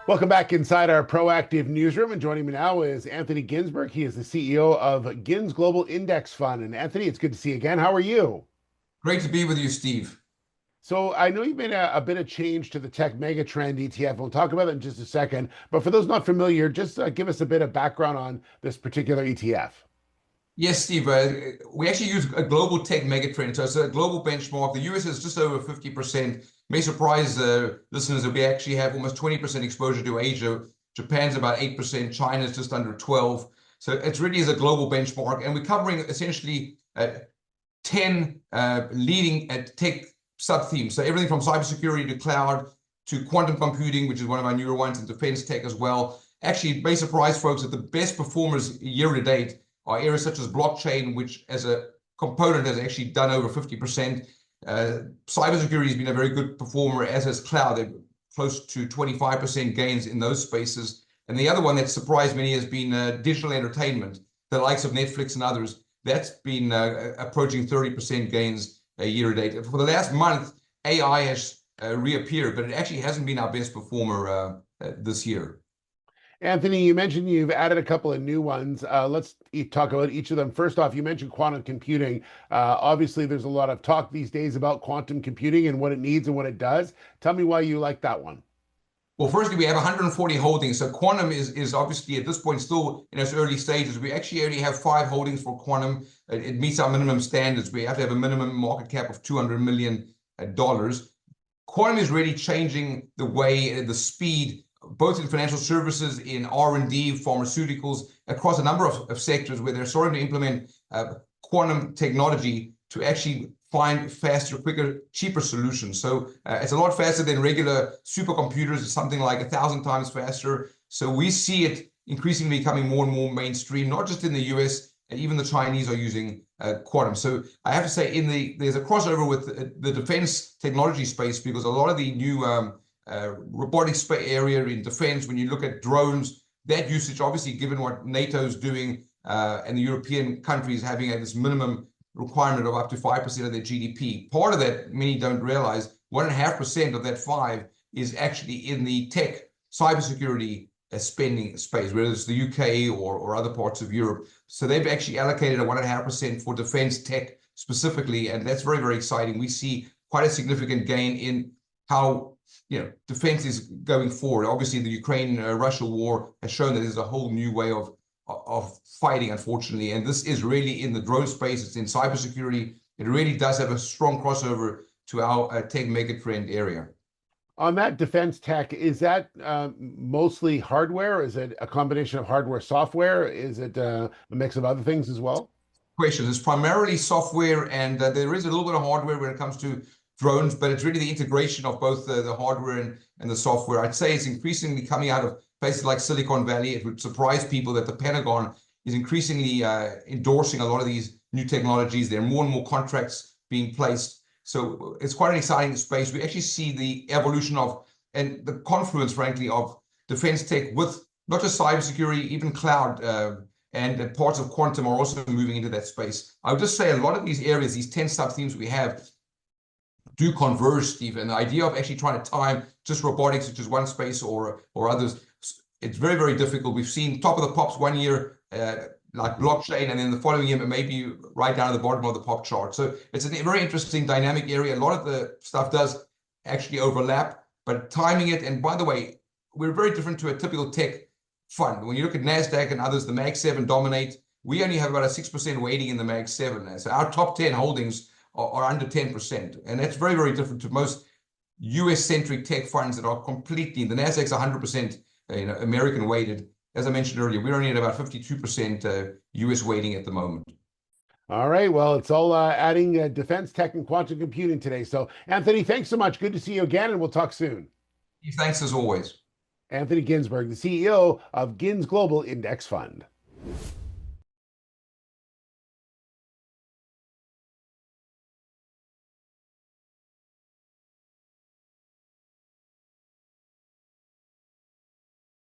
Welcome back inside our proactive newsroom. And joining me now is Anthony Ginsberg. He is the CEO of Gins Global Index Fund. And Anthony, it's good to see you again. How are you? Great to be with you, Steve. So I know you've made a bit of change to the tech megatrend ETF. We'll talk about it in just a second. But for those not familiar, just give us a bit of background on this particular ETF. Yes, Steve, we actually use a global tech megatrend. So it's a global benchmark. The US is just over 50%. May surprise listeners that we actually have almost 20% exposure to Asia. Japan's about 8%. China's just under 12. So it really is a global benchmark. And we're covering essentially 10 leading tech sub-themes. So everything from cybersecurity to cloud to quantum computing, which is one of our newer ones, and defense tech as well. Actually, it may surprise folks that the best performers year to date are areas such as blockchain, which as a component has actually done over 50%. Cybersecurity has been a very good performer, as has cloud. They're close to 25% gains in those spaces. And the other one that surprised many has been digital entertainment, the likes of Netflix and others. That's been approaching 30% gains year to date. For the last month, AI has reappeared, but it actually hasn't been our best performer this year. Anthony, you mentioned you've added a couple of new ones. Let's talk about each of them. First off, you mentioned quantum computing. Obviously, there's a lot of talk these days about quantum computing and what it needs and what it does. Tell me why you like that one. Well, firstly, we have 140 holdings. So quantum is obviously at this point still in its early stages. We actually only have 5 holdings for quantum. It meets our minimum standards. We have to have a minimum market cap of $200 million. Quantum is really changing the way, the speed, both in financial services, in R&D, pharmaceuticals, across a number of sectors where they're starting to implement quantum technology to actually find faster, quicker, cheaper solutions. So it's a lot faster than regular supercomputers. It's something like 1,000 times faster. So we see it increasingly becoming more and more mainstream, not just in the US, and even the Chinese are using quantum. So I have to say, there's a crossover with the defense technology space, because a lot of the new robotics area in defense, when you look at drones, that usage, obviously, given what NATO's doing and the European countries having this minimum requirement of up to 5% of their GDP. Part of that, many don't realize, 1.5% of that 5 is actually in the tech cybersecurity spending space, whether it's the UK or other parts of Europe. So they've actually allocated a 1.5% for defense tech specifically, and that's very, very exciting. We see quite a significant gain in how defense is going forward. Obviously, the Ukraine-Russia war has shown that there's a whole new way of fighting, unfortunately. And this is really in the drone space. It's in cybersecurity. It really does have a strong crossover to our tech megatrend area. On that defense tech, is that mostly hardware? Is it a combination of hardware, software? Is it a mix of other things as well? Question. It's primarily software, and there is a little bit of hardware when it comes to drones, but it's really the integration of both the hardware and the software. I'd say it's increasingly coming out of places like Silicon Valley. It would surprise people that the Pentagon is increasingly endorsing a lot of these new technologies. There are more and more contracts being placed. So it's quite an exciting space. We actually see the evolution of, and the confluence, frankly, of defense tech with not just cybersecurity, even cloud, and parts of quantum are also moving into that space. I would just say a lot of these areas, these 10 sub-themes we have, do converge, Steve. And the idea of actually trying to time just robotics, which is one space, or others, it's very, very difficult. We've seen top of the pops one year, like blockchain, and then the following year, maybe right down at the bottom of the pop chart. So it's a very interesting dynamic area. A lot of the stuff does actually overlap, but timing it, and by the way, we're very different to a typical tech fund. When you look at NASDAQ and others, the Mag 7 dominate. We only have about a 6% weighting in the Mag 7. So our top 10 holdings are under 10. And that's very, very different to most US-centric tech funds that are completely, the NASDAQ's 100% American weighted. As I mentioned earlier, we're only at about 52% US weighting at the moment. All right. Well, it's all adding defense tech and quantum computing today. So, Anthony, thanks so much. Good to see you again, and we'll talk soon. Thanks as always. Anthony Ginsberg, the CEO of Gins Global Index Fund.